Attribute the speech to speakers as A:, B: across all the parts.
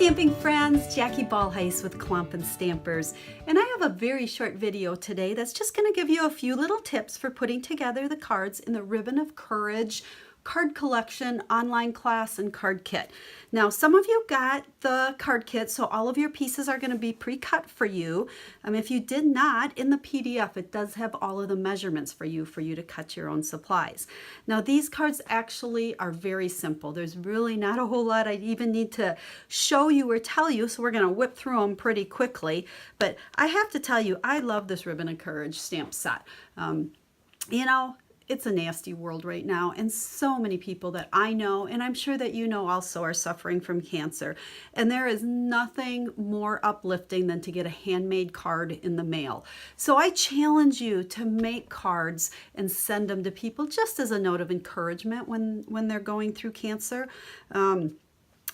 A: stamping friends, Jackie Bolhuis with Klomp & Stampers, and I have a very short video today that's just going to give you a few little tips for putting together the cards in the Ribbon of Courage card collection, online class, and card kit. Now, some of you got the card kit, so all of your pieces are going to be pre-cut for you. If you did not, in the PDF, it does have all of the measurements for you to cut your own supplies. Now, these cards actually are very simple. There's really not a whole lot I even need to show you or tell you, so we're going to whip through them pretty quickly. But I have to tell you, I love this Ribbon of Courage stamp set. You know, it's a nasty world right now, and so many people that I know, and I'm sure that you know also, are suffering from cancer. And there is nothing more uplifting than to get a handmade card in the mail. So I challenge you to make cards and send them to people just as a note of encouragement when they're going through cancer.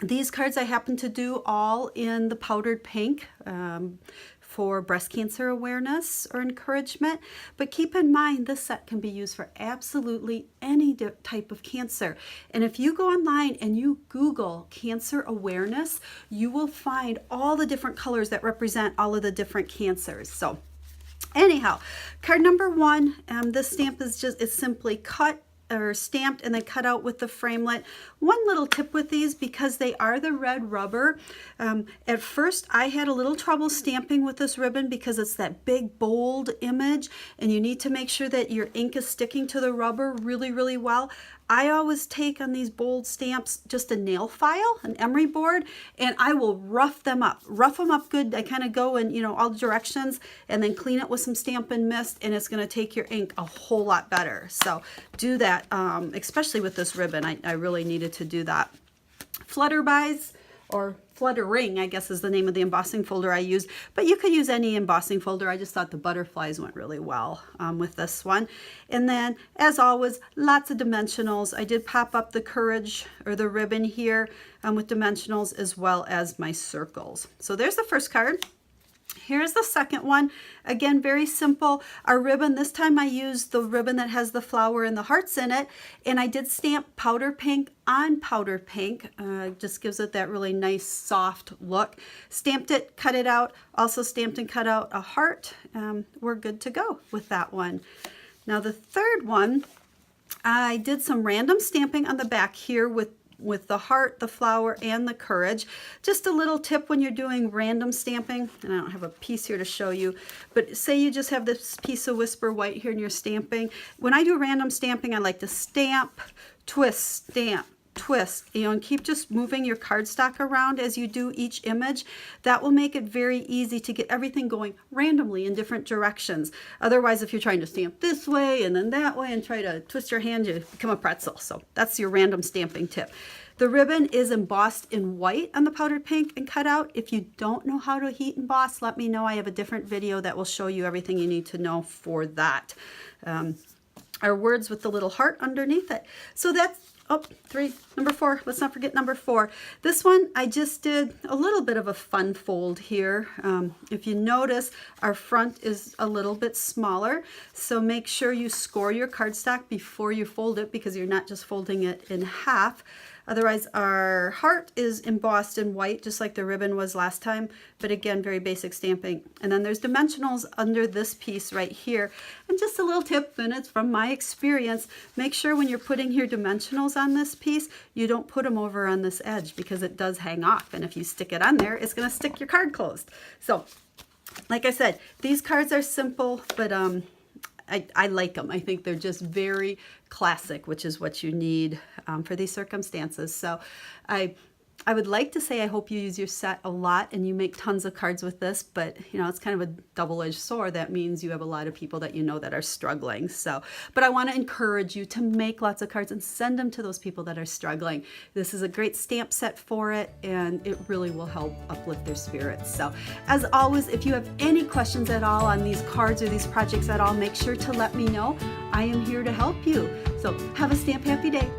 A: These cards I happen to do all in the powdered pink for breast cancer awareness or encouragement. But keep in mind, this set can be used for absolutely any type of cancer. And if you go online and you Google cancer awareness, you will find all the different colors that represent all of the different cancers. So anyhow, card number one, this stamp is simply cut or stamped and then cut out with the framelit. One little tip with these, because they are the red rubber, at first I had a little trouble stamping with this ribbon because it's that big bold image and you need to make sure that your ink is sticking to the rubber really well. I always take on these bold stamps just a nail file, an emery board, and I will rough them up good. I kind of go in, all directions, and then clean it with some Stampin' Mist, and it's going to take your ink a whole lot better. So do that, especially with this ribbon. I really needed to do that. Flutterbys, or Fluttering, I guess is the name of the embossing folder I used, but you could use any embossing folder. I just thought the butterflies went really well with this one. And then, as always, lots of dimensionals. I did pop up the Courage or the ribbon here with dimensionals, as well as my circles. So there's the first card. Here's the second one. Again, very simple. Our ribbon, this time I used the ribbon that has the flower and the hearts in it, and I did stamp powder pink on powder pink. Just gives it that really nice soft look. Stamped it, cut it out, also stamped and cut out a heart. We're good to go with that one. Now the third one, I did some random stamping on the back here with the heart, the flower, and the courage. Just a little tip when you're doing random stamping, and I don't have a piece here to show you, but say you just have this piece of Whisper White here and you're stamping. When I do random stamping, I like to stamp, twist, stamp, twist, and keep just moving your cardstock around as you do each image. That will make it very easy to get everything going randomly in different directions. Otherwise, if you're trying to stamp this way and then that way and try to twist your hand, you become a pretzel. So that's your random stamping tip. The ribbon is embossed in white on the powdered pink and cut out. If you don't know how to heat emboss, let me know. I have a different video that will show you everything you need to know for that. Our words with the little heart underneath it. So that's number four. Let's not forget number four. This one, I just did a little bit of a fun fold here. If you notice, our front is a little bit smaller, so make sure you score your cardstock before you fold it, because you're not just folding it in half. Otherwise, our heart is embossed in white, just like the ribbon was last time, but again, very basic stamping. And then there's dimensionals under this piece right here. And just a little tip, and it's from my experience, make sure when you're putting your dimensionals on this piece, you don't put them over on this edge, because it does hang off. And if you stick it on there, it's going to stick your card closed. So, like I said, these cards are simple, but I like them. I think they're just very classic, which is what you need for these circumstances. So I would like to say I hope you use your set a lot and you make tons of cards with this, but it's kind of a double-edged sword. That means you have a lot of people that you know that are struggling. So, but I want to encourage you to make lots of cards and send them to those people that are struggling. This is a great stamp set for it, and it really will help uplift their spirits. So, as always, if you have any questions at all on these cards or these projects at all, make sure to let me know. I am here to help you. So, have a stamp happy day.